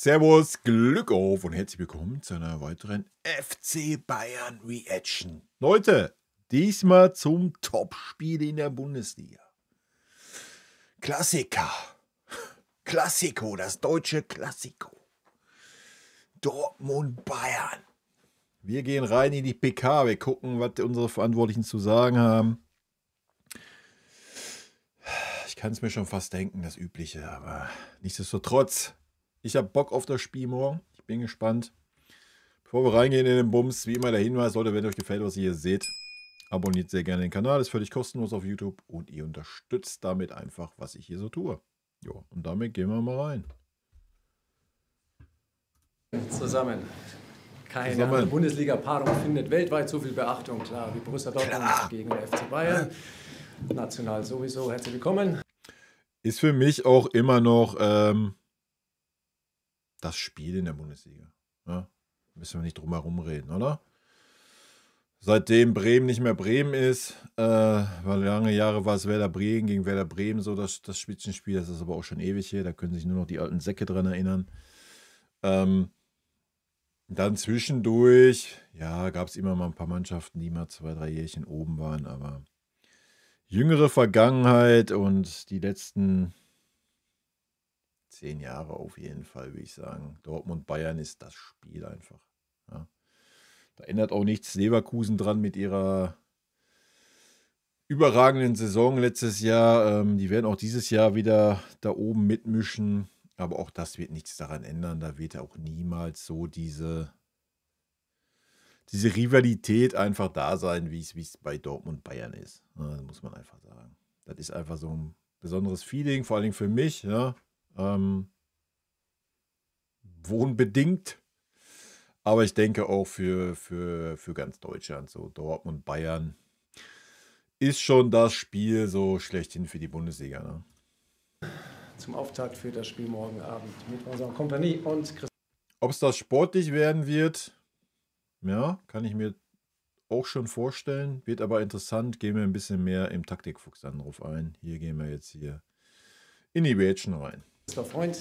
Servus, Glück auf und herzlich willkommen zu einer weiteren FC Bayern Reaction. Leute, diesmal zum Topspiel in der Bundesliga. Klassiker. Klassiko, das deutsche Klassiko. Dortmund-Bayern. Wir gehen rein in die PK. Wir gucken, was unsere Verantwortlichen zu sagen haben. Ich kann es mir schon fast denken, das Übliche, aber nichtsdestotrotz. Ich habe Bock auf das Spiel morgen. Ich bin gespannt. Bevor wir reingehen in den Bums, wie immer der Hinweis, Leute, wenn euch gefällt, was ihr hier seht, abonniert sehr gerne den Kanal. Ist völlig kostenlos auf YouTube und ihr unterstützt damit einfach, was ich hier so tue. Jo, und damit gehen wir mal rein. Zusammen. Keine andere Bundesliga-Paarung findet weltweit so viel Beachtung, klar, wie Borussia Dortmund gegen den FC Bayern. National sowieso. Herzlich willkommen. Ist für mich auch immer noch das Spiel in der Bundesliga. Ja, müssen wir nicht drum herum reden, oder? Seitdem Bremen nicht mehr Bremen ist, weil lange Jahre war es Werder Bremen gegen Werder Bremen, so das Spitzenspiel, das ist aber auch schon ewig hier, da können sich nur noch die alten Säcke dran erinnern. Dann zwischendurch, ja, gab es immer mal ein paar Mannschaften, die mal 2, 3 Jährchen oben waren, aber jüngere Vergangenheit und die letzten 10 Jahre auf jeden Fall, würde ich sagen. Dortmund-Bayern ist das Spiel einfach. Ja. Da ändert auch nichts Leverkusen dran mit ihrer überragenden Saison letztes Jahr. Die werden auch dieses Jahr wieder da oben mitmischen. Aber auch das wird nichts daran ändern. Da wird auch niemals so diese Rivalität einfach da sein, wie es bei Dortmund-Bayern ist. Ja, das muss man einfach sagen. Das ist einfach so ein besonderes Feeling, vor allem für mich. Ja. Wohnbedingt, aber ich denke auch für ganz Deutschland, so Dortmund, Bayern, ist schon das Spiel so schlechthin für die Bundesliga. Ne? Zum Auftakt für das Spiel morgen Abend mit unserer Kompanie und Christian. Ob es das sportlich werden wird, ja, kann ich mir auch schon vorstellen, wird aber interessant, gehen wir ein bisschen mehr im Taktikfuchs dann drauf ein. Hier gehen wir jetzt hier in die Reaction rein. Freund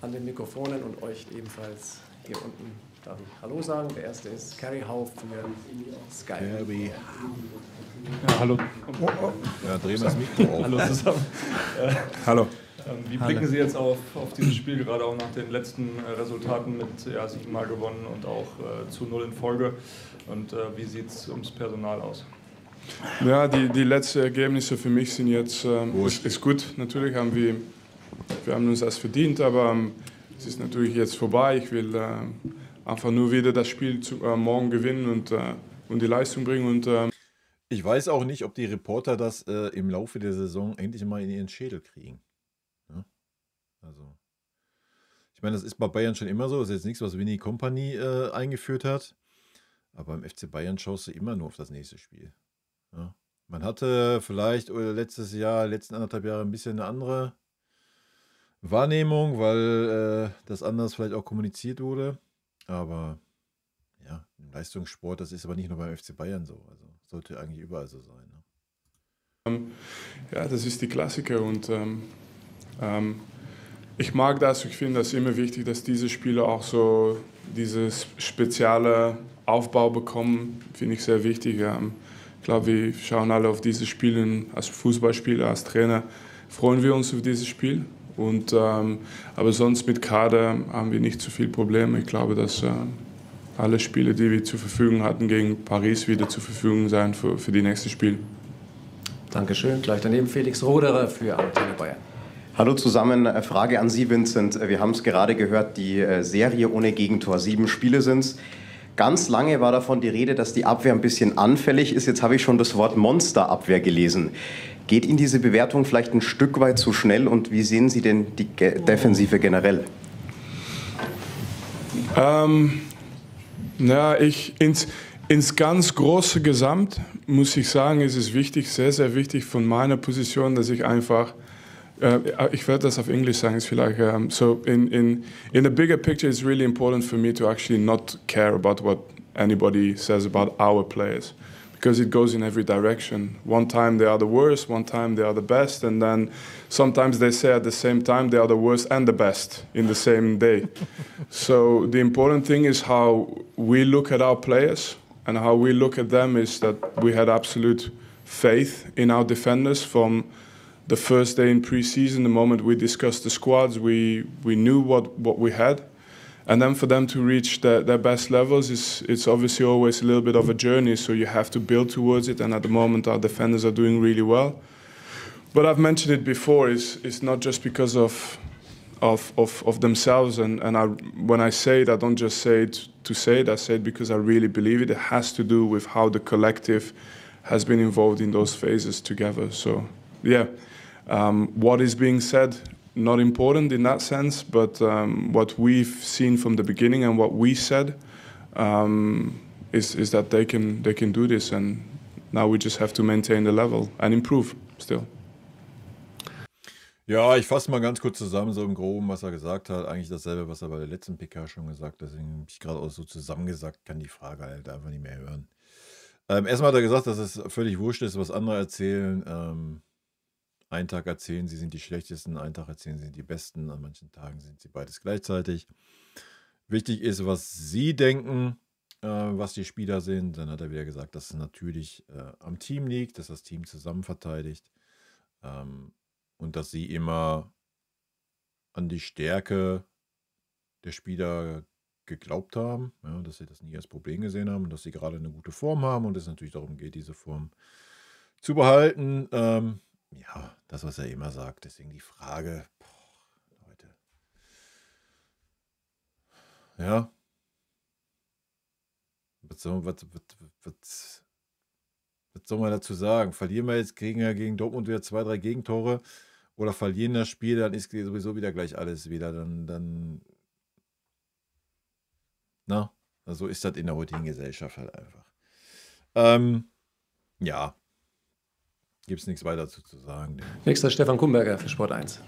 an den Mikrofonen und euch ebenfalls hier unten darf ich Hallo sagen. Der erste ist Carrie Hau für Sky. Carrie. Ja, hallo. Ja, drehen wir das Mikro auf. Hallo zusammen. Hallo. Wie blicken Sie jetzt auf dieses Spiel, gerade auch nach den letzten Resultaten mit 7 Mal gewonnen und auch zu 0 in Folge? Und wie sieht es ums Personal aus? Ja, die letzten Ergebnisse für mich sind jetzt ist gut. Natürlich haben wir haben uns das verdient, aber es ist natürlich jetzt vorbei. Ich will einfach nur wieder das Spiel morgen gewinnen und die Leistung bringen. Und, ich weiß auch nicht, ob die Reporter das im Laufe der Saison endlich mal in ihren Schädel kriegen. Ja? Also, ich meine, das ist bei Bayern schon immer so. Das ist jetzt nichts, was Winnie Kompany eingeführt hat. Aber im FC Bayern schaust du immer nur auf das nächste Spiel. Ja? Man hatte vielleicht letzten 1,5 Jahre ein bisschen eine andere Wahrnehmung, weil das anders vielleicht auch kommuniziert wurde. Aber ja, im Leistungssport, das ist aber nicht nur beim FC Bayern so. Also sollte eigentlich überall so sein. Ne? Ja, das ist die Klassiker und ich mag das. Ich finde das immer wichtig, dass diese Spieler auch so dieses spezielle Aufbau bekommen. Finde ich sehr wichtig. Ich glaube, wir schauen alle auf diese Spiele als Fußballspieler, als Trainer. Freuen wir uns auf dieses Spiel. Und, aber sonst mit Kader haben wir nicht so viel Probleme. Ich glaube, dass alle Spiele, die wir zur Verfügung hatten, gegen Paris wieder zur Verfügung sein für die nächsten Spiele. Dankeschön. Gleich daneben Felix Roderer für Antenne Bayern. Hallo zusammen, Frage an Sie, Vincent. Wir haben es gerade gehört, die Serie ohne Gegentor, 7 Spiele sind es. Ganz lange war davon die Rede, dass die Abwehr ein bisschen anfällig ist. Jetzt habe ich schon das Wort Monsterabwehr gelesen. Geht Ihnen diese Bewertung vielleicht ein Stück weit zu schnell und wie sehen Sie denn die Defensive generell? Ins ganz große Gesamt muss ich sagen, ist es wichtig, sehr, sehr wichtig von meiner Position, dass ich einfach, ich werde das auf Englisch sagen, ist vielleicht, so in the bigger picture it's really important for me to actually not care about what anybody says about our players. because it goes in every direction. One time they are the worst, one time they are the best, and then sometimes they say at the same time they are the worst and the best in the same day. So the important thing is how we look at our players, and how we look at them is that we had absolute faith in our defenders from the first day in pre-season. The moment we discussed the squads, we knew what we had. And then for them to reach their best levels, it's obviously always a little bit of a journey, so you have to build towards it, and at the moment our defenders are doing really well. But I've mentioned it before, it's not just because of themselves, and when I say it, I don't just say it to say it, I say it because I really believe it. It has to do with how the collective has been involved in those phases together. So yeah, what is being said, not important in that sense, but what we've seen from the beginning and what we said is that they can do this, and now we just have to maintain the level and improve still. Ja, ich fasse mal ganz kurz zusammen, so im Groben, was er gesagt hat. Eigentlich dasselbe, was er bei der letzten PK schon gesagt hat. Deswegen habe ich gerade auch so zusammengesagt, kann die Frage halt einfach nicht mehr hören. Erstmal hat er gesagt, dass es völlig wurscht ist, was andere erzählen. Einen Tag erzählen, sie sind die Schlechtesten, einen Tag erzählen, sie sind die Besten, an manchen Tagen sind sie beides gleichzeitig. Wichtig ist, was sie denken, was die Spieler sind. Dann hat er wieder gesagt, dass es natürlich am Team liegt, dass das Team zusammen verteidigt und dass sie immer an die Stärke der Spieler geglaubt haben, ja, dass sie das nie als Problem gesehen haben und dass sie gerade eine gute Form haben und es natürlich darum geht, diese Form zu behalten. Ja, das, was er immer sagt. Deswegen die Frage, Leute. Ja. Was soll man dazu sagen? Verlieren wir jetzt gegen Dortmund wieder 2, 3 Gegentore oder verlieren das Spiel, dann ist sowieso wieder gleich alles wieder. Dann na, so ist das in der heutigen Gesellschaft halt einfach. Ja. Gibt es nichts weiter dazu zu sagen. Nächster Stefan Kumberger für Sport 1.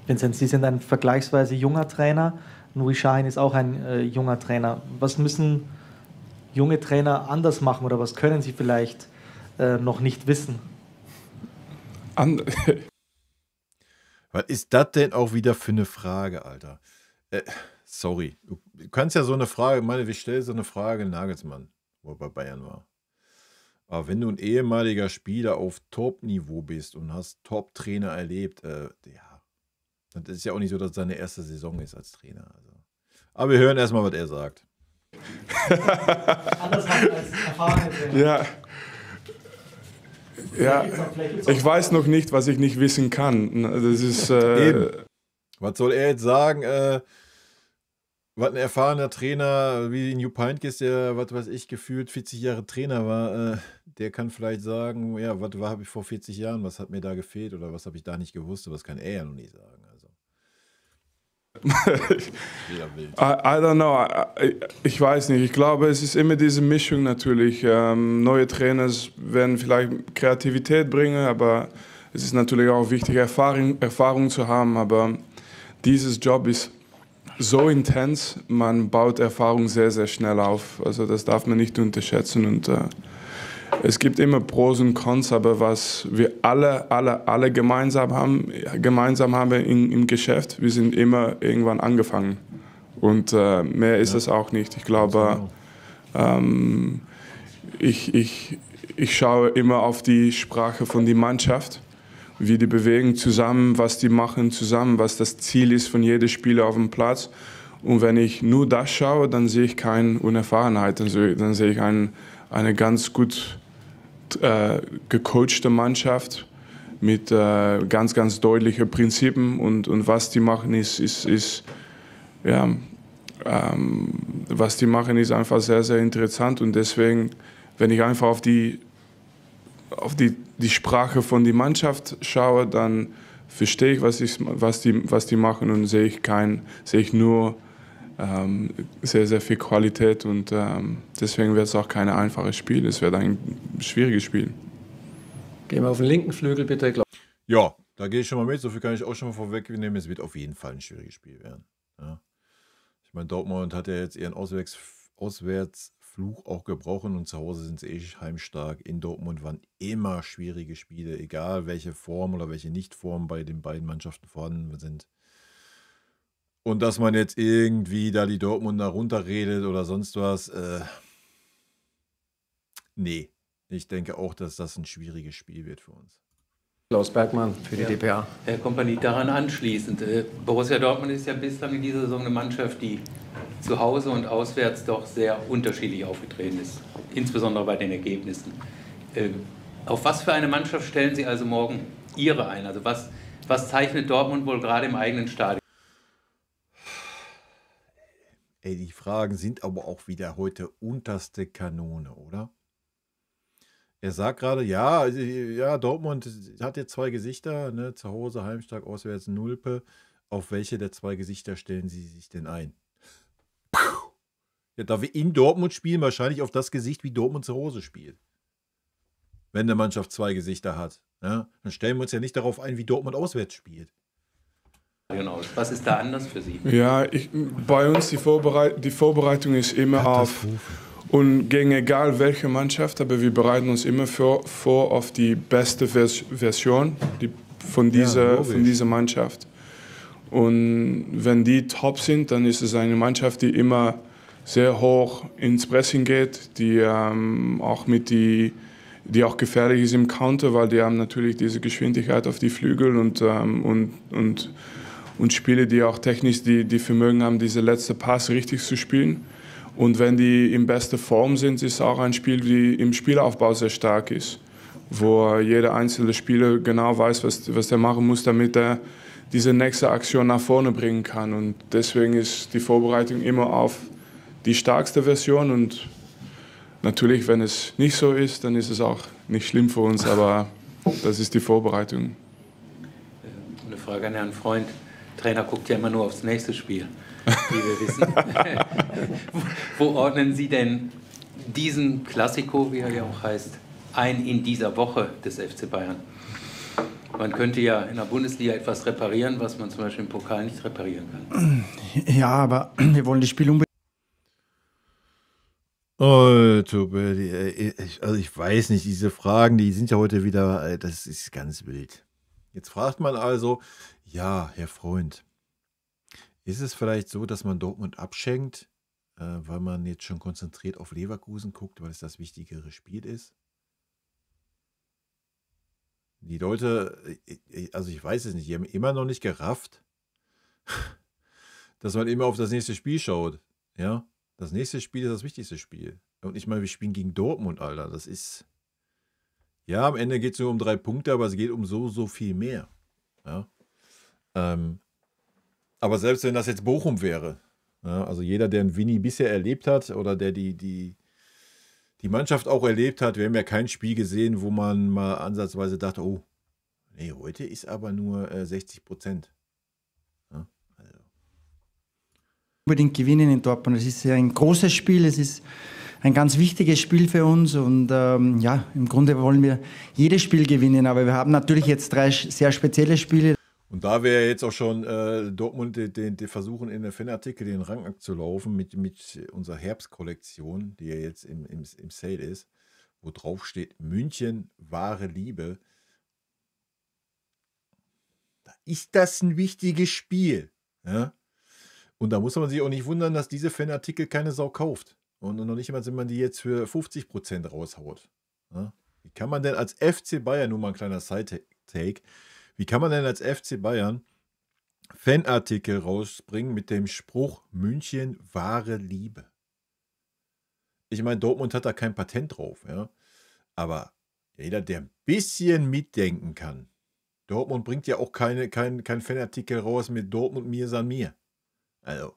Vincent, Sie sind ein vergleichsweise junger Trainer. Nuri Sahin ist auch ein junger Trainer. Was müssen junge Trainer anders machen oder was können sie vielleicht noch nicht wissen? Was ist das denn auch wieder für eine Frage, Alter? Sorry. Du kannst ja so eine Frage, ich stelle so eine Frage Nagelsmann, wo er bei Bayern war. Aber wenn du ein ehemaliger Spieler auf Top-Niveau bist und hast Top-Trainer erlebt, ja, das ist ja auch nicht so, dass es seine erste Saison ist als Trainer. Also. Aber wir hören erstmal, was er sagt. Anders als erfahrene Trainer. Ja, ich weiß noch nicht, was ich nicht wissen kann. Das ist, was soll er jetzt sagen? Was ein erfahrener Trainer wie New Pintke, der, was weiß ich, gefühlt 40 Jahre Trainer war, der kann vielleicht sagen, ja, was habe ich vor 40 Jahren, was hat mir da gefehlt oder was habe ich da nicht gewusst, aber das kann er ja noch nicht sagen. Also. I don't know, ich weiß nicht, ich glaube, es ist immer diese Mischung natürlich. Neue Trainer werden vielleicht Kreativität bringen, aber es ist natürlich auch wichtig, Erfahrung zu haben, aber dieses Job ist so intens, man baut Erfahrung sehr, sehr schnell auf. Also das darf man nicht unterschätzen. Und es gibt immer Pros und Cons, aber was wir alle gemeinsam haben im Geschäft, wir sind immer irgendwann angefangen. Und mehr ist es auch nicht. Ich glaube, ich schaue immer auf die Sprache von der Mannschaft, wie die bewegen zusammen, was die machen zusammen, was das Ziel ist von jedem Spieler auf dem Platz. Und wenn ich nur das schaue, dann sehe ich keine Unerfahrenheit. Dann sehe ich eine ganz gut gecoachte Mannschaft mit ganz, ganz deutlichen Prinzipien. Und was die machen, was die machen, ist einfach sehr, sehr interessant. Und deswegen, wenn ich einfach auf die Sprache von der Mannschaft schaue, dann verstehe ich, was die machen und sehe ich nur sehr, sehr viel Qualität und deswegen wird es auch kein einfaches Spiel, es wird ein schwieriges Spiel. Gehen wir auf den linken Flügel bitte. Ja, da gehe ich schon mal mit, so viel kann ich auch schon mal vorwegnehmen, es wird auf jeden Fall ein schwieriges Spiel werden. Ja. Ich meine, Dortmund hat ja jetzt ihren Auswärtsflug Fluch auch gebrochen und zu Hause sind sie heimstark. In Dortmund waren immer schwierige Spiele, egal welche Form oder welche Nichtform bei den beiden Mannschaften vorhanden sind. Und dass man jetzt irgendwie da die Dortmunder runterredet oder sonst was, nee. Ich denke auch, dass das ein schwieriges Spiel wird für uns. Klaus Bergmann für die dpa. Herr Kompanie, daran anschließend. Borussia Dortmund ist ja bislang in dieser Saison eine Mannschaft, die zu Hause und auswärts doch sehr unterschiedlich aufgetreten ist, insbesondere bei den Ergebnissen. Auf was für eine Mannschaft stellen Sie also morgen Ihre ein? Also was zeichnet Dortmund wohl gerade im eigenen Stadion? Ey, die Fragen sind aber auch wieder heute unterste Kanone, oder? Er sagt gerade, ja, Dortmund hat jetzt 2 Gesichter, ne? Zu Hause heimstark, auswärts Nulpe. Auf welche der 2 Gesichter stellen Sie sich denn ein? Ja, da wir in Dortmund spielen, wahrscheinlich auf das Gesicht, wie Dortmund zu Hause spielt. Wenn eine Mannschaft 2 Gesichter hat. Ja? Dann stellen wir uns ja nicht darauf ein, wie Dortmund auswärts spielt. Genau. Was ist da anders für Sie? Ja, bei uns die Vorbereitung ist immer auf, und gegen egal welche Mannschaft, aber wir bereiten uns immer vor auf die beste Version von dieser Mannschaft. Und wenn die top sind, dann ist es eine Mannschaft, die immer sehr hoch ins Pressing geht, die auch gefährlich ist im Counter, weil die haben natürlich diese Geschwindigkeit auf die Flügel und Spiele, die auch technisch die Vermögen haben, diese letzte Pass richtig zu spielen. Und wenn die in bester Form sind, ist es auch ein Spiel, die im Spielaufbau sehr stark ist, wo jeder einzelne Spieler genau weiß, was er machen muss, damit er diese nächste Aktion nach vorne bringen kann. Und deswegen ist die Vorbereitung immer auf die stärkste Version. Und natürlich, wenn es nicht so ist, dann ist es auch nicht schlimm für uns, aber das ist die Vorbereitung. Eine Frage an Herrn Freund. Der Trainer guckt ja immer nur aufs nächste Spiel, wie wir wissen. Wo ordnen Sie denn diesen Klassiko, wie er ja auch heißt, ein in dieser Woche des FC Bayern? Man könnte ja in der Bundesliga etwas reparieren, was man zum Beispiel im Pokal nicht reparieren kann. Ja, aber wir wollen das Spiel unbedingt. Oh, Tobi, also ich weiß nicht, diese Fragen, die sind ja heute wieder, das ist ganz wild. Jetzt fragt man also, ja, Herr Freund, ist es vielleicht so, dass man Dortmund abschenkt, weil man jetzt schon konzentriert auf Leverkusen guckt, weil es das wichtigere Spiel ist? Die Leute, also ich weiß es nicht, die haben immer noch nicht gerafft, dass man immer auf das nächste Spiel schaut. Ja, das nächste Spiel ist das wichtigste Spiel. Und ich meine, wir spielen gegen Dortmund, Alter. Das ist, ja, am Ende geht es nur um 3 Punkte, aber es geht um so viel mehr. Ja. Aber selbst wenn das jetzt Bochum wäre, ja, also jeder, der einen Winnie bisher erlebt hat oder der die Mannschaft auch erlebt hat, wir haben ja kein Spiel gesehen, wo man mal ansatzweise dachte, oh, nee, heute ist aber nur 60%. Ja, also. Unbedingt gewinnen in Dortmund. Es ist ja ein großes Spiel, es ist ein ganz wichtiges Spiel für uns und ja, im Grunde wollen wir jedes Spiel gewinnen, aber wir haben natürlich jetzt 3 sehr spezielle Spiele. Und da wäre jetzt auch schon Dortmund die versuchen in der Fanartikel den Rang abzulaufen mit unserer Herbstkollektion, die ja jetzt im Sale ist, wo drauf steht München, wahre Liebe. Da ist das ein wichtiges Spiel. Ja? Und da muss man sich auch nicht wundern, dass diese Fanartikel keine Sau kauft. Und noch nicht mal, wenn man die jetzt für 50% raushaut. Ja? Wie kann man denn als FC Bayern, nur mal ein kleiner Side-Take, wie kann man denn als FC Bayern Fanartikel rausbringen mit dem Spruch München, wahre Liebe? Ich meine, Dortmund hat da kein Patent drauf, ja. Aber jeder, der ein bisschen mitdenken kann, Dortmund bringt ja auch kein Fanartikel raus mit Dortmund, mir, san mir. Also,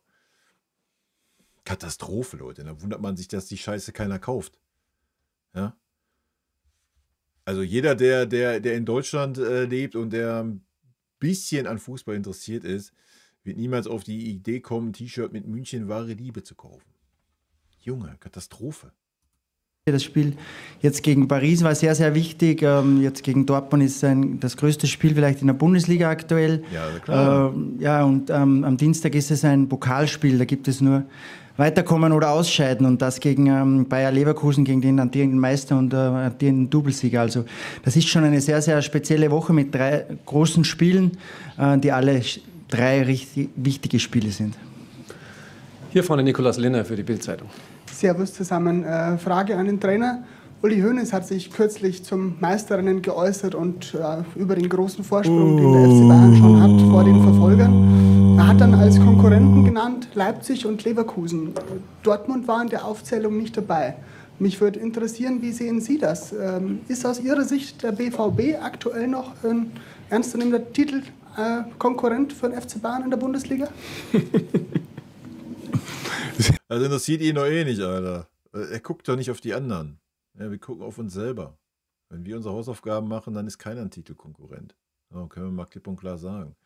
Katastrophe, Leute. Da wundert man sich, dass die Scheiße keiner kauft. Ja. Also jeder, der in Deutschland lebt und der ein bisschen an Fußball interessiert ist, wird niemals auf die Idee kommen, ein T-Shirt mit München, wahre Liebe zu kaufen. Junge, Katastrophe. Das Spiel jetzt gegen Paris war sehr, sehr wichtig. Jetzt gegen Dortmund ist das größte Spiel vielleicht in der Bundesliga aktuell. Ja, klar. Und am Dienstag ist es ein Pokalspiel. Da gibt es nur Weiterkommen oder Ausscheiden. Und das gegen Bayer Leverkusen, gegen den amtierenden Meister und amtierenden Doublesieger. Also das ist schon eine sehr, sehr spezielle Woche mit 3 großen Spielen, die alle 3 richtig wichtige Spiele sind. Hier vorne Nikolaus Linner für die Bild-Zeitung. Servus zusammen. Frage an den Trainer. Uli Hoeneß hat sich kürzlich zum Meisterrennen geäußert und über den großen Vorsprung, den der FC Bayern schon hat vor den Verfolgern. Er hat dann als Konkurrenten genannt Leipzig und Leverkusen. Dortmund war in der Aufzählung nicht dabei. Mich würde interessieren, wie sehen Sie das? Ist aus Ihrer Sicht der BVB aktuell noch ein ernstzunehmender Titelkonkurrent für den FC Bayern in der Bundesliga? Also interessiert ihn doch eh nicht, Alter. Er guckt doch nicht auf die anderen. Ja, wir gucken auf uns selber. Wenn wir unsere Hausaufgaben machen, dann ist keiner ein Titelkonkurrent. So, können wir mal klipp und klar sagen.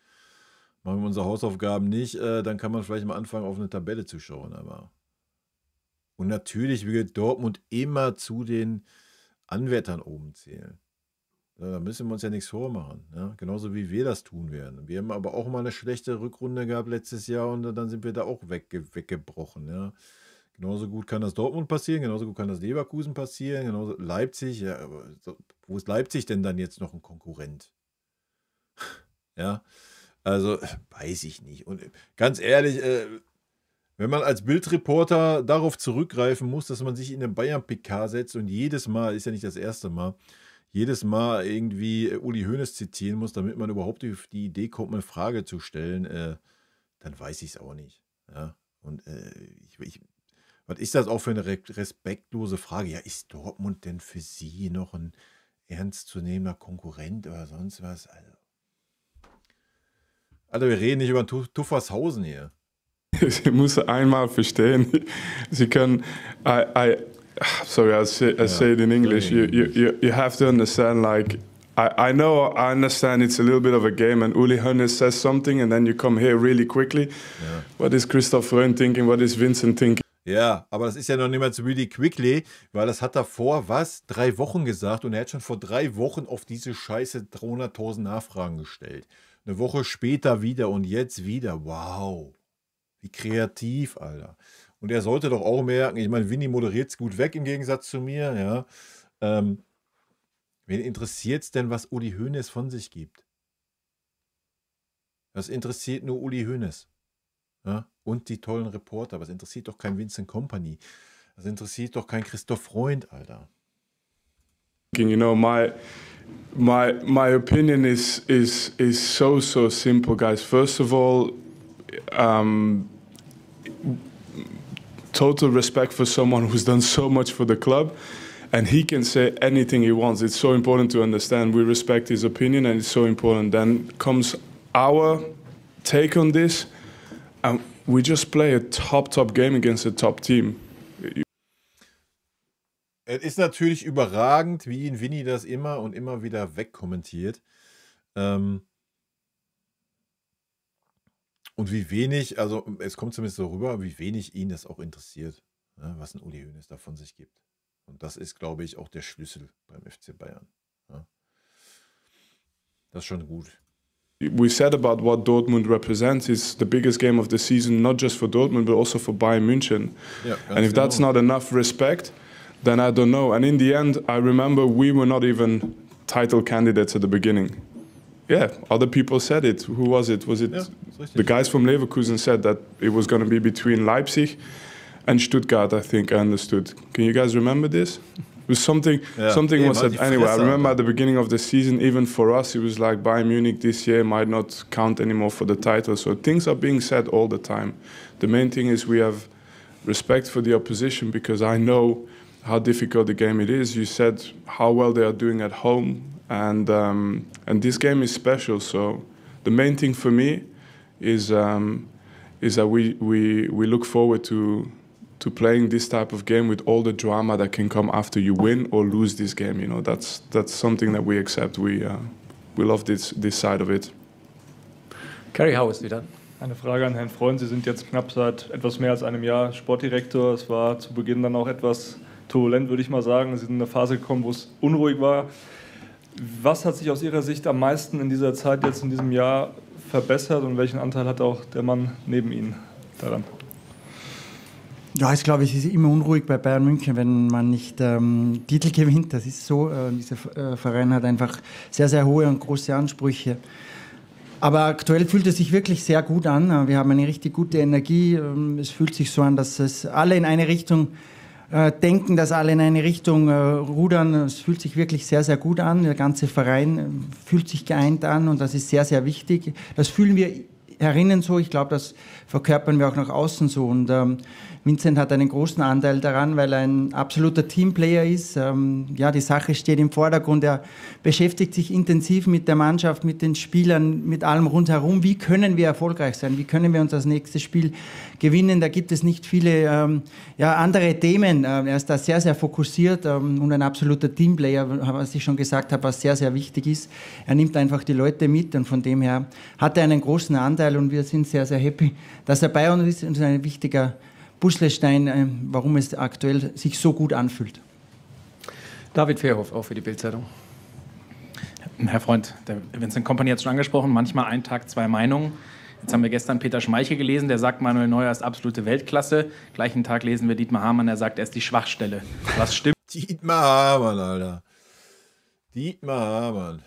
Machen wir unsere Hausaufgaben nicht, dann kann man vielleicht mal anfangen, auf eine Tabelle zu schauen. Und natürlich wird Dortmund immer zu den Anwärtern oben zählen. Da müssen wir uns ja nichts vormachen. Ja? Genauso wie wir das tun werden. Wir haben aber auch mal eine schlechte Rückrunde gehabt letztes Jahr und dann sind wir da auch weggebrochen. Ja? Genauso gut kann das Dortmund passieren, genauso gut kann das Leverkusen passieren, genauso Leipzig. Ja, aber wo ist Leipzig denn dann jetzt noch ein Konkurrent? Ja, also weiß ich nicht. Und ganz ehrlich, wenn man als Bildreporter darauf zurückgreifen muss, dass man sich in den Bayern-PK setzt und jedes Mal, ist ja nicht das erste Mal, jedes Mal irgendwie Uli Hoeneß zitieren muss, damit man überhaupt auf die Idee kommt, eine Frage zu stellen, dann weiß ich es auch nicht. Ja? Und was ist das auch für eine respektlose Frage? Ja, ist Dortmund denn für Sie noch ein ernstzunehmender Konkurrent oder sonst was? Also wir reden nicht über Tuffershausen hier. Sie müssen einmal verstehen, Sie können, sorry, I say it in English. You have to understand, like, I know, I understand it's a little bit of a game, and Uli Hoeneß says something, and then you come here really quickly. Yeah. What is Christoph Freund thinking? What is Vincent thinking? Ja, aber das ist ja noch niemals really quickly, weil das hat er vor, 3 Wochen gesagt, und er hat schon vor 3 Wochen auf diese Scheiße 300.000 Nachfragen gestellt. Eine Woche später wieder und jetzt wieder. Wow. Wie kreativ, Alter. Und er sollte doch auch merken, ich meine, Winnie moderiert es gut weg im Gegensatz zu mir, ja. Wen interessiert es denn, was Uli Hoeneß von sich gibt? Das interessiert nur Uli Hoeneß. Ja? Und die tollen Reporter, aber es interessiert doch kein Vincent Kompany. Das interessiert doch kein Christoph Freund, Alter. You know, my opinion is so simple, guys. First of all, total respect for someone who's done so much for the club, and he can say anything he wants. It's so important to understand. We respect his opinion, and it's so important. Then comes our take on this, and we just play a top game against a top team. Es ist natürlich überragend, wie ihn Winnie das immer und immer wieder wegkommentiert. Und wie wenig, also es kommt zumindest so rüber, wie wenig ihn das auch interessiert, ja, was ein Uli Hoeneß da von sich gibt. Und das ist, glaube ich, auch der Schlüssel beim FC Bayern. Ja. Das ist schon gut. We said about what Dortmund represents is the biggest game of the season, not just for Dortmund, but also for Bayern München. Yeah, and if that's not enough respect, then I don't know. And in the end, I remember we were not even title candidates at the beginning. Yeah, other people said it. Who was it? Was it the guys from Leverkusen said that it was going to be between Leipzig and Stuttgart, I think I understood. Can you guys remember this? It was something was said. Anyway, I remember at the beginning of the season, even for us, it was like Bayern Munich this year might not count anymore for the title. So things are being said all the time. The main thing is we have respect for the opposition because I know how difficult the game it is. You said how well they are doing at home. And this game is special. So the main thing for me is that we look forward to playing this type of game with all the drama that can come after you win or lose this game. You know, that's something that we accept. We love this side of it. Kerry House wieder. Eine Frage an Herrn Freund. Sie sind jetzt knapp seit etwas mehr als einem Jahr Sportdirektor. Es war zu Beginn dann auch etwas turbulent, würde ich mal sagen. Sie sind in eine Phase gekommen, wo es unruhig war. Was hat sich aus Ihrer Sicht am meisten in dieser Zeit, jetzt in diesem Jahr, verbessert und welchen Anteil hat auch der Mann neben Ihnen daran? Ja, ich glaube, es ist immer unruhig bei Bayern München, wenn man nicht Titel gewinnt. Das ist so. Dieser Verein hat einfach sehr, sehr hohe und große Ansprüche. Aber aktuell fühlt es sich wirklich sehr gut an. Wir haben eine richtig gute Energie. Es fühlt sich so an, dass es alle in eine Richtung denken, dass alle in eine Richtung rudern. Es fühlt sich wirklich sehr, sehr gut an. Der ganze Verein fühlt sich geeint an und das ist sehr, sehr wichtig. Das fühlen wir herinnen so. Ich glaube, das verkörpern wir auch nach außen so. Und Vincent hat einen großen Anteil daran, weil er ein absoluter Teamplayer ist. Ja, die Sache steht im Vordergrund. Er beschäftigt sich intensiv mit der Mannschaft, mit den Spielern, mit allem rundherum. Wie können wir erfolgreich sein? Wie können wir uns das nächste Spiel gewinnen? Da gibt es nicht viele andere Themen. Er ist da sehr, sehr fokussiert und ein absoluter Teamplayer, was ich schon gesagt habe, was sehr, sehr wichtig ist. Er nimmt einfach die Leute mit und von dem her hat er einen großen Anteil und wir sind sehr, sehr happy, dass er bei uns ist und ist ein wichtiger Puzzlestein, warum es aktuell sich so gut anfühlt. David Verhoff, auch für die Bild-Zeitung. Herr Freund, der Vincent Kompany hat es schon angesprochen, manchmal ein Tag, zwei Meinungen. Jetzt haben wir gestern Peter Schmeichel gelesen, der sagt, Manuel Neuer ist absolute Weltklasse. Gleichen Tag lesen wir Dietmar Hamann, der sagt, er ist die Schwachstelle. Was stimmt? Dietmar Hamann, Alter. Dietmar Hamann.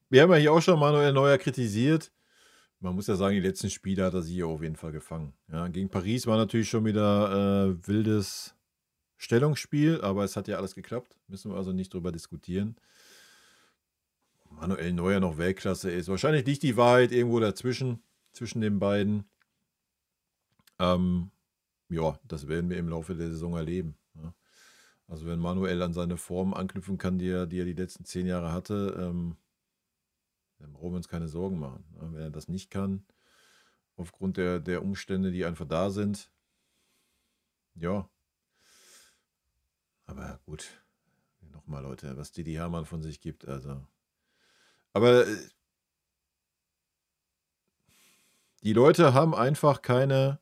Wir haben ja hier auch schon Manuel Neuer kritisiert. Man muss ja sagen, die letzten Spiele hat er sich auf jeden Fall gefangen. Ja, gegen Paris war natürlich schon wieder wildes Stellungsspiel, aber es hat ja alles geklappt. Müssen wir also nicht drüber diskutieren. Manuel Neuer noch Weltklasse ist. Wahrscheinlich liegt die Wahrheit irgendwo dazwischen, zwischen den beiden. Ja, das werden wir im Laufe der Saison erleben. Ja. Also wenn Manuel an seine Form anknüpfen kann, die er die letzten 10 Jahre hatte, dann brauchen wir uns keine Sorgen machen. Wenn er das nicht kann, aufgrund der Umstände, die einfach da sind, ja. Aber gut, nochmal Leute, was Didi Hamann von sich gibt, also. Aber die Leute haben einfach keine,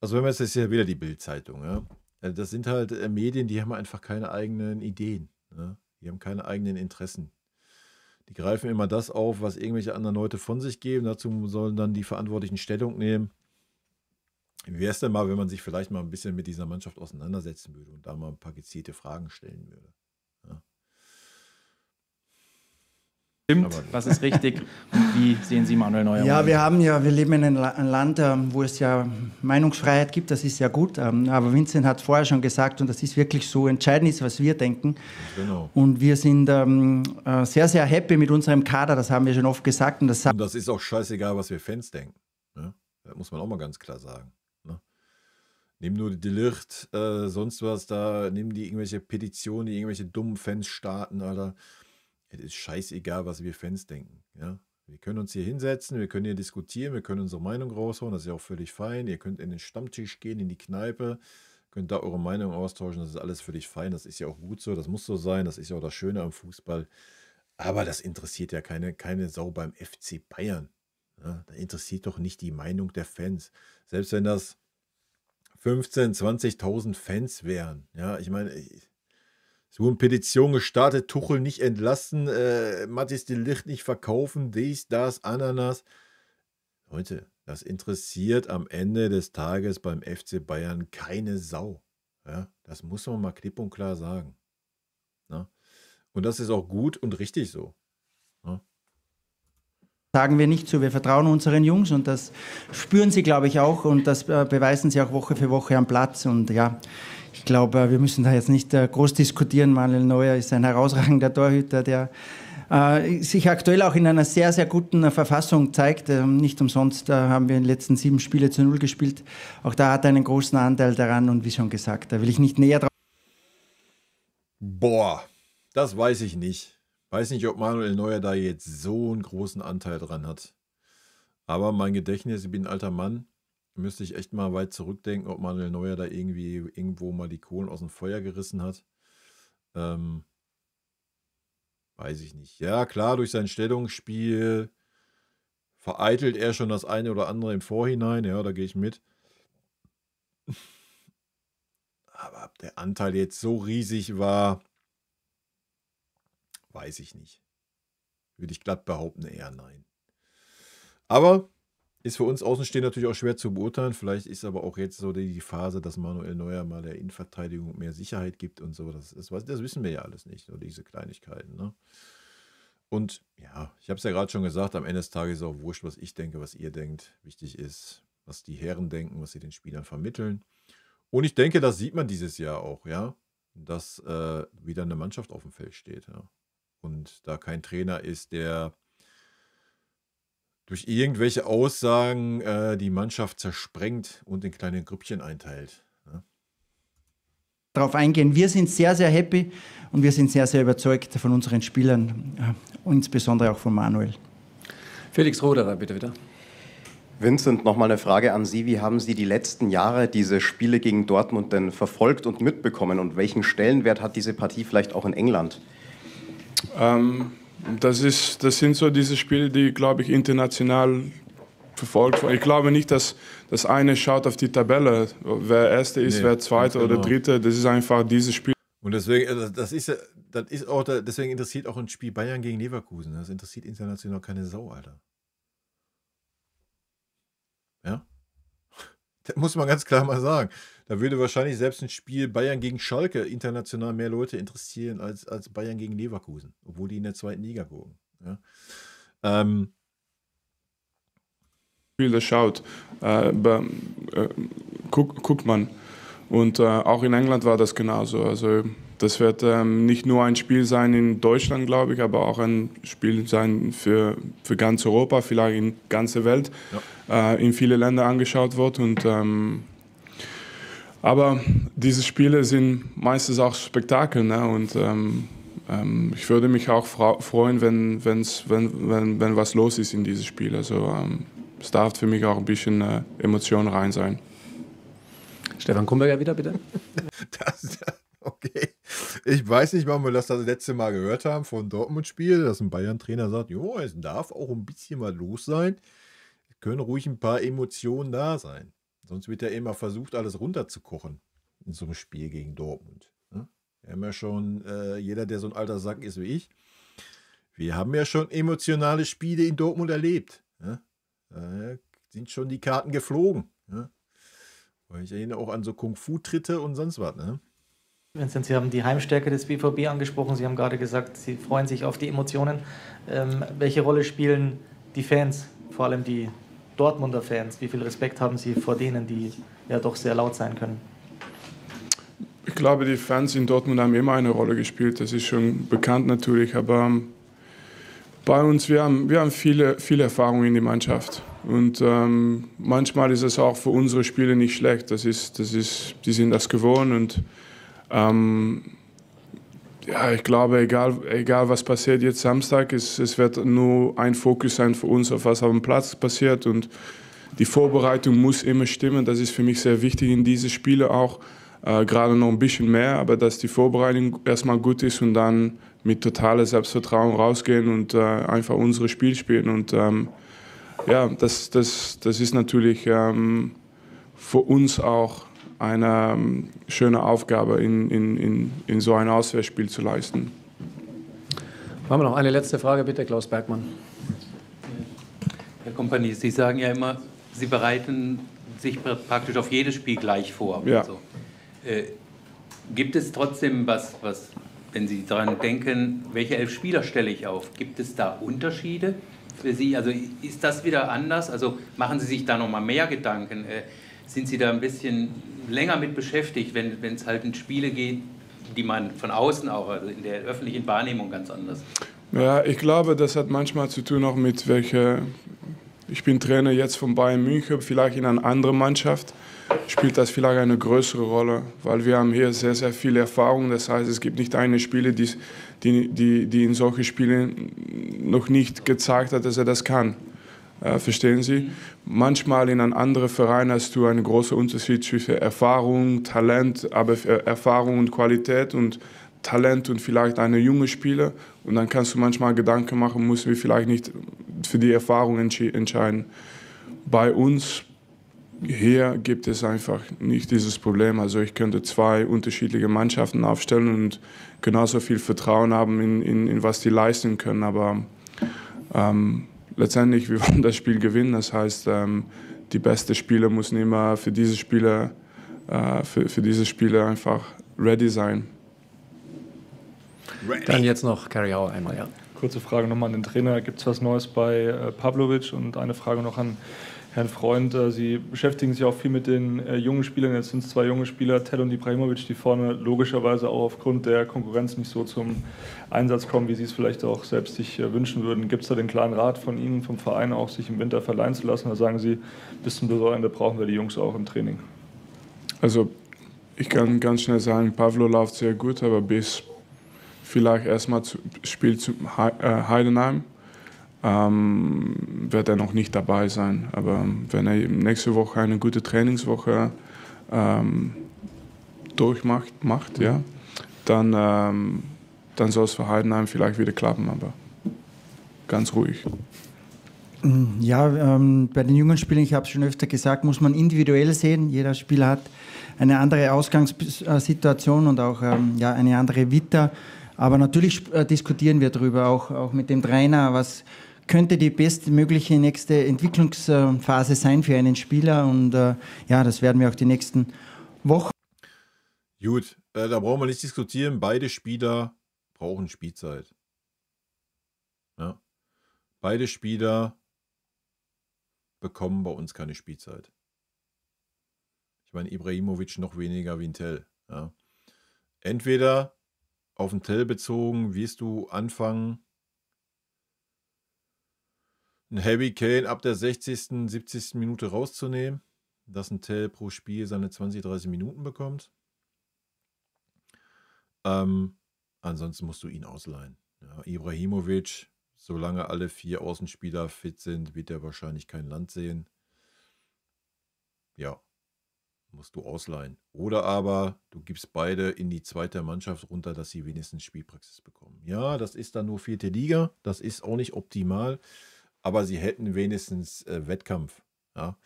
also wenn man jetzt ja wieder die Bild-Zeitung, ja. Das sind halt Medien, die haben einfach keine eigenen Ideen. Ja? Die haben keine eigenen Interessen. Die greifen immer das auf, was irgendwelche anderen Leute von sich geben. Dazu sollen dann die Verantwortlichen Stellung nehmen. Wie wäre es denn mal, wenn man sich vielleicht mal ein bisschen mit dieser Mannschaft auseinandersetzen würde und da mal ein paar gezielte Fragen stellen würde? Ja. Stimmt, was ist richtig und wie sehen Sie Manuel Neuer? Ja, wir leben in einem Land, wo es ja Meinungsfreiheit gibt, das ist ja gut, aber Vincent hat vorher schon gesagt und das ist wirklich so, entscheidend ist, was wir denken. Genau. Und wir sind sehr, sehr happy mit unserem Kader, das haben wir schon oft gesagt. Und das ist auch scheißegal, was wir Fans denken. Ne? Das muss man auch mal ganz klar sagen. Ne? Nehmen nur die Delicht, sonst was da, nehmen die irgendwelche Petitionen, die irgendwelche dummen Fans starten, Alter. Es ist scheißegal, was wir Fans denken. Ja? Wir können uns hier hinsetzen, wir können hier diskutieren, wir können unsere Meinung raushauen, das ist ja auch völlig fein. Ihr könnt in den Stammtisch gehen, in die Kneipe, könnt da eure Meinung austauschen, das ist alles völlig fein, das ist ja auch gut so, das muss so sein, das ist ja auch das Schöne am Fußball. Aber das interessiert ja keine Sau beim FC Bayern. Ja? Da interessiert doch nicht die Meinung der Fans. Selbst wenn das 15.000, 20.000 Fans wären. Ja, ich meine, es wurden Petitionen gestartet, Tuchel nicht entlassen, Mathis de Ligt nicht verkaufen, dies, das, Ananas. Leute, das interessiert am Ende des Tages beim FC Bayern keine Sau. Ja, das muss man mal klipp und klar sagen. Ja? Und das ist auch gut und richtig so. Ja? Sagen wir nicht so, wir vertrauen unseren Jungs und das spüren sie, glaube ich, auch und das beweisen sie auch Woche für Woche am Platz und ja, ich glaube, wir müssen da jetzt nicht groß diskutieren. Manuel Neuer ist ein herausragender Torhüter, der sich aktuell auch in einer sehr, sehr guten Verfassung zeigt. Nicht umsonst haben wir in den letzten 7 Spiele zu 0 gespielt. Auch da hat er einen großen Anteil daran und wie schon gesagt, da will ich nicht näher drauf. Boah, das weiß ich nicht. Weiß nicht, ob Manuel Neuer da jetzt so einen großen Anteil dran hat. Aber mein Gedächtnis, ich bin ein alter Mann, müsste ich echt mal weit zurückdenken, ob Manuel Neuer da irgendwo mal die Kohlen aus dem Feuer gerissen hat. Weiß ich nicht. Ja, klar, durch sein Stellungsspiel vereitelt er schon das eine oder andere im Vorhinein. Ja, da gehe ich mit. Aber ob der Anteil jetzt so riesig war, weiß ich nicht. Würde ich glatt behaupten, eher nein. Aber ist für uns Außenstehende natürlich auch schwer zu beurteilen. Vielleicht ist aber auch jetzt so die Phase, dass Manuel Neuer mal der Innenverteidigung mehr Sicherheit gibt und so. Das wissen wir ja alles nicht, nur diese Kleinigkeiten. Ne? Und ja, ich habe es ja gerade schon gesagt, am Ende des Tages ist auch wurscht, was ich denke, was ihr denkt. Wichtig ist, was die Herren denken, was sie den Spielern vermitteln. Und ich denke, das sieht man dieses Jahr auch, ja, dass wieder eine Mannschaft auf dem Feld steht. Ja. Und da kein Trainer ist, der durch irgendwelche Aussagen die Mannschaft zersprengt und in kleine Grüppchen einteilt. Ja. Darauf eingehen. Wir sind sehr, sehr happy und wir sind sehr, sehr überzeugt von unseren Spielern und insbesondere auch von Manuel. Felix Roderer, bitte wieder. Vincent, nochmal eine Frage an Sie. Wie haben Sie die letzten Jahre diese Spiele gegen Dortmund denn verfolgt und mitbekommen? Und welchen Stellenwert hat diese Partie vielleicht auch in England? Das sind so diese Spiele, die, glaube ich, international verfolgt werden. Ich glaube nicht, dass das eine schaut auf die Tabelle, wer Erste ist, wer Zweite oder Dritte. Das ist einfach dieses Spiel. Und deswegen, deswegen interessiert auch ein Spiel Bayern gegen Leverkusen. Das interessiert international keine Sau, Alter. Ja? Das muss man ganz klar mal sagen. Da würde wahrscheinlich selbst ein Spiel Bayern gegen Schalke international mehr Leute interessieren als Bayern gegen Leverkusen, obwohl die in der 2. Liga gucken. Ja? Spiel, das schaut, guckt man. Und auch in England war das genauso. Also das wird nicht nur ein Spiel sein in Deutschland, glaube ich, aber auch ein Spiel sein für ganz Europa, vielleicht in ganze Welt, in viele Länder angeschaut wird. Und aber diese Spiele sind meistens auch Spektakel, ne? Und ich würde mich auch freuen, wenn was los ist in dieses Spiel. Also es darf für mich auch ein bisschen Emotion rein sein. Stefan Kumberger wieder, bitte. Okay. Ich weiß nicht, wann wir das letzte Mal gehört haben von Dortmund-Spiel, dass ein Bayern-Trainer sagt, jo, es darf auch ein bisschen was los sein. Es können ruhig ein paar Emotionen da sein. Sonst wird ja immer versucht, alles runterzukochen in so einem Spiel gegen Dortmund. Ne? Wir haben ja schon, jeder, der so ein alter Sack ist wie ich, wir haben ja schon emotionale Spiele in Dortmund erlebt. Ne? Da sind schon die Karten geflogen. Ne? Weil ich erinnere auch an so Kung-Fu-Tritte und sonst was. Ne? Vincent, Sie haben die Heimstärke des BVB angesprochen. Sie haben gerade gesagt, Sie freuen sich auf die Emotionen. Welche Rolle spielen die Fans, vor allem die Dortmunder Fans? Wie viel Respekt haben Sie vor denen, die ja doch sehr laut sein können? Ich glaube, die Fans in Dortmund haben immer eine Rolle gespielt. Das ist schon bekannt natürlich. Aber bei uns, wir haben viele Erfahrungen in die Mannschaft. Und manchmal ist es auch für unsere Spiele nicht schlecht. Die sind das gewohnt. Und ja, ich glaube, egal was passiert jetzt Samstag, es wird nur ein Fokus sein für uns, auf was auf dem Platz passiert. Und die Vorbereitung muss immer stimmen. Das ist für mich sehr wichtig in diese Spiele auch. Gerade noch ein bisschen mehr, aber dass die Vorbereitung erstmal gut ist und dann mit totalem Selbstvertrauen rausgehen und einfach unser Spiel spielen. Und ja, das ist natürlich für uns auch eine schöne Aufgabe, in so ein Auswärtsspiel zu leisten. Machen wir noch eine letzte Frage, bitte, Klaus Bergmann. Herr Kompanie, Sie sagen ja immer, Sie bereiten sich praktisch auf jedes Spiel gleich vor. Ja. Also, gibt es trotzdem was, wenn Sie daran denken, welche 11 Spieler stelle ich auf? Gibt es da Unterschiede für Sie? Also ist das wieder anders? Also machen Sie sich da noch mal mehr Gedanken? Sind Sie da ein bisschen länger mit beschäftigt, wenn es halt in Spiele geht, die man von außen auch, also in der öffentlichen Wahrnehmung ganz anders? Ja, ich glaube, das hat manchmal zu tun auch mit ich bin Trainer jetzt von Bayern München, vielleicht in einer anderen Mannschaft spielt das vielleicht eine größere Rolle, weil wir haben hier sehr, sehr viel Erfahrung. Das heißt, es gibt nicht eine Spieler, die in solchen Spielen noch nicht gezeigt hat, dass er das kann. Verstehen Sie? Manchmal in einem anderen Verein hast du einen großen Unterschied zwischen Erfahrung, Talent, aber Erfahrung und Qualität und Talent und vielleicht eine junge Spieler. Und dann kannst du manchmal Gedanken machen, müssen wir vielleicht nicht für die Erfahrung entscheiden. Bei uns hier gibt es einfach nicht dieses Problem. Also ich könnte 2 unterschiedliche Mannschaften aufstellen und genauso viel Vertrauen haben in was die leisten können. Aber letztendlich, wir wollen das Spiel gewinnen. Das heißt, die beste Spieler müssen immer für diese Spieler einfach ready sein. Dann jetzt noch Gary Howe einmal, ja. Kurze Frage nochmal an den Trainer. Gibt es was Neues bei Pavlovic? Und eine Frage noch an Herrn Freund. Sie beschäftigen sich auch viel mit den jungen Spielern. Jetzt sind es 2 junge Spieler, Tell und Ibrahimovic, die vorne logischerweise auch aufgrund der Konkurrenz nicht so zum Einsatz kommen, wie Sie es vielleicht auch selbst sich wünschen würden. Gibt es da den klaren Rat von Ihnen, vom Verein auch, sich im Winter verleihen zu lassen? Oder sagen Sie, bis zum Saisonende brauchen wir die Jungs auch im Training? Also ich kann ganz schnell sagen, Pavlo läuft sehr gut, aber bis vielleicht erstmal Spiel zu Heidenheim wird er noch nicht dabei sein. Aber wenn er nächste Woche eine gute Trainingswoche macht, ja, dann soll es für Heidenheim vielleicht wieder klappen, aber ganz ruhig. Ja, bei den jungen Spielern, ich habe es schon öfter gesagt, muss man individuell sehen. Jeder Spieler hat eine andere Ausgangssituation und auch eine andere Vita. Aber natürlich diskutieren wir darüber, auch mit dem Trainer, was könnte die bestmögliche nächste Entwicklungsphase sein für einen Spieler. Und das werden wir auch die nächsten Wochen. Gut, da brauchen wir nicht diskutieren. Beide Spieler brauchen Spielzeit. Ja. Beide Spieler bekommen bei uns keine Spielzeit. Ich meine, Ibrahimovic noch weniger wie ein Tell. Ja. Entweder auf den Tell bezogen wirst du anfangen, einen Harry Kane ab der 60., 70. Minute rauszunehmen, dass ein Tell pro Spiel seine 20, 30 Minuten bekommt. Ansonsten musst du ihn ausleihen. Ja, Ibrahimovic, solange alle 4 Außenspieler fit sind, wird er wahrscheinlich kein Land sehen. Ja, musst du ausleihen. Oder aber du gibst beide in die zweite Mannschaft runter, dass sie wenigstens Spielpraxis bekommen. Ja, das ist dann nur 4. Liga. Das ist auch nicht optimal. Aber sie hätten wenigstens Wettkampf. Ja.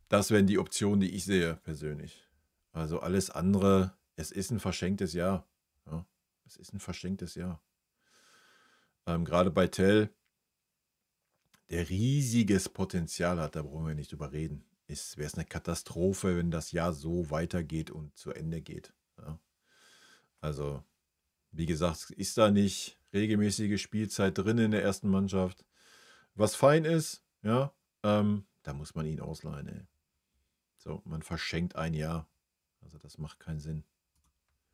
Das wären die Optionen, die ich sehe persönlich. Also alles andere, es ist ein verschenktes Jahr. Ja. Es ist ein verschenktes Jahr. Gerade bei Tell, der riesiges Potenzial hat, da brauchen wir nicht drüber reden. Wäre es eine Katastrophe, wenn das Jahr so weitergeht und zu Ende geht. Ja. Also, wie gesagt, ist da nicht regelmäßige Spielzeit drin in der ersten Mannschaft. Was fein ist, ja, da muss man ihn ausleihen. Ey. So, man verschenkt ein Jahr. Also das macht keinen Sinn.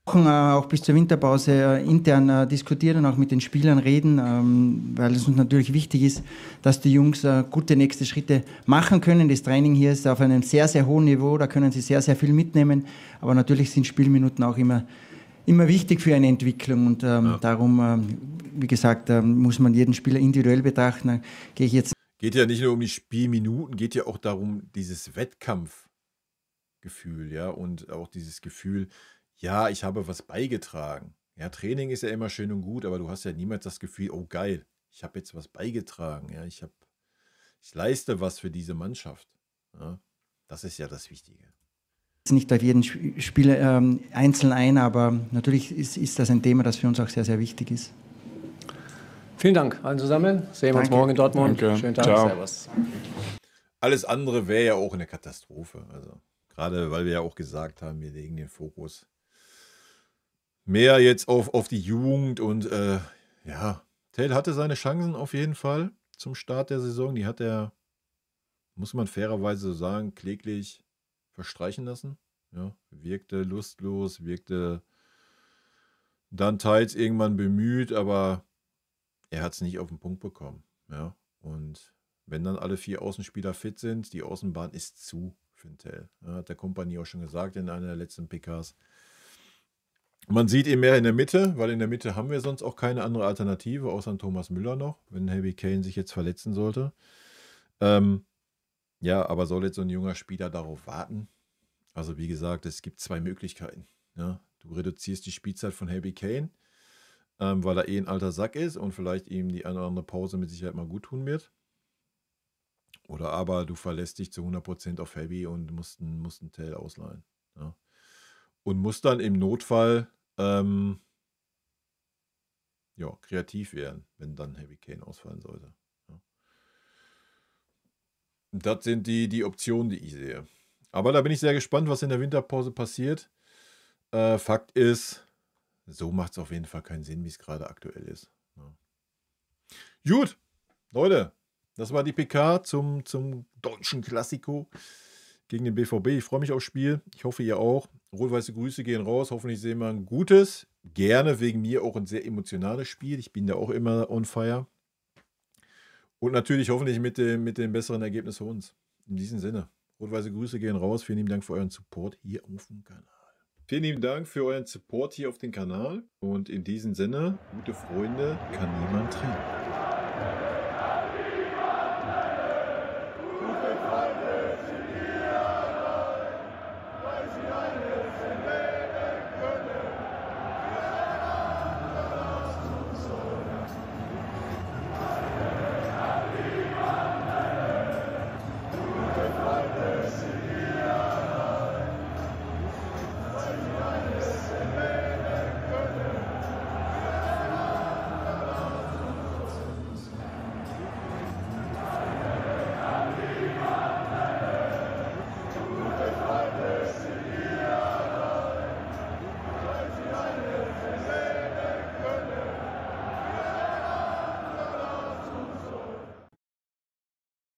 Auch bis zur Winterpause intern diskutieren und auch mit den Spielern reden, weil es uns natürlich wichtig ist, dass die Jungs gute nächste Schritte machen können. Das Training hier ist auf einem sehr, sehr hohen Niveau, da können sie sehr, sehr viel mitnehmen, aber natürlich sind Spielminuten auch immer wichtig für eine Entwicklung und darum, wie gesagt, muss man jeden Spieler individuell betrachten. Geht ja nicht nur um die Spielminuten, geht ja auch darum, dieses Wettkampfgefühl, ja, und auch dieses Gefühl, ja, ich habe was beigetragen. Ja, Training ist ja immer schön und gut, aber du hast ja niemals das Gefühl, oh geil, ich habe jetzt was beigetragen. Ja, ich leiste was für diese Mannschaft. Ja, das ist ja das Wichtige. Nicht auf jeden Spieler einzeln ein, aber natürlich ist das ein Thema, das für uns auch sehr, sehr wichtig ist. Vielen Dank allen zusammen. Sehen wir uns morgen in Dortmund. Danke. Schönen Tag. Ciao. Servus. Alles andere wäre ja auch eine Katastrophe. Also gerade weil wir ja auch gesagt haben, wir legen den Fokus mehr jetzt auf die Jugend und Tell hatte seine Chancen auf jeden Fall zum Start der Saison. Die hat er, muss man fairerweise so sagen, kläglich verstreichen lassen. Ja, wirkte lustlos, wirkte dann teils irgendwann bemüht, aber er hat es nicht auf den Punkt bekommen. Ja, und wenn dann alle 4 Außenspieler fit sind, die Außenbahn ist zu für den Tell. Ja, hat der Kompanie auch schon gesagt in einer der letzten PKs. Man sieht ihn mehr in der Mitte, weil in der Mitte haben wir sonst auch keine andere Alternative, außer Thomas Müller noch, wenn Harry Kane sich jetzt verletzen sollte. Ja, aber soll jetzt so ein junger Spieler darauf warten? Also wie gesagt, es gibt 2 Möglichkeiten. Ja? Du reduzierst die Spielzeit von Harry Kane, weil er ein alter Sack ist und vielleicht ihm die eine oder andere Pause mit Sicherheit mal gut tun wird. Oder aber du verlässt dich zu 100% auf Heavy und musst einen Tell ausleihen. Ja. Und musst dann im Notfall kreativ werden, wenn dann Heavy Kane ausfallen sollte. Ja. Das sind die Optionen, die ich sehe. Aber da bin ich sehr gespannt, was in der Winterpause passiert. Fakt ist, so macht es auf jeden Fall keinen Sinn, wie es gerade aktuell ist. Ja. Gut, Leute, das war die PK zum deutschen Klassiko gegen den BVB. Ich freue mich aufs Spiel. Ich hoffe, ihr auch. Rot-weiße Grüße gehen raus. Hoffentlich sehen wir ein gutes, gerne wegen mir auch ein sehr emotionales Spiel. Ich bin da auch immer on fire. Und natürlich hoffentlich mit dem besseren Ergebnis für uns. In diesem Sinne, rot-weiße Grüße gehen raus. Vielen lieben Dank für euren Support hier auf dem Kanal. Vielen lieben Dank für euren Support hier auf dem Kanal. Und in diesem Sinne, gute Freunde kann niemand trennen.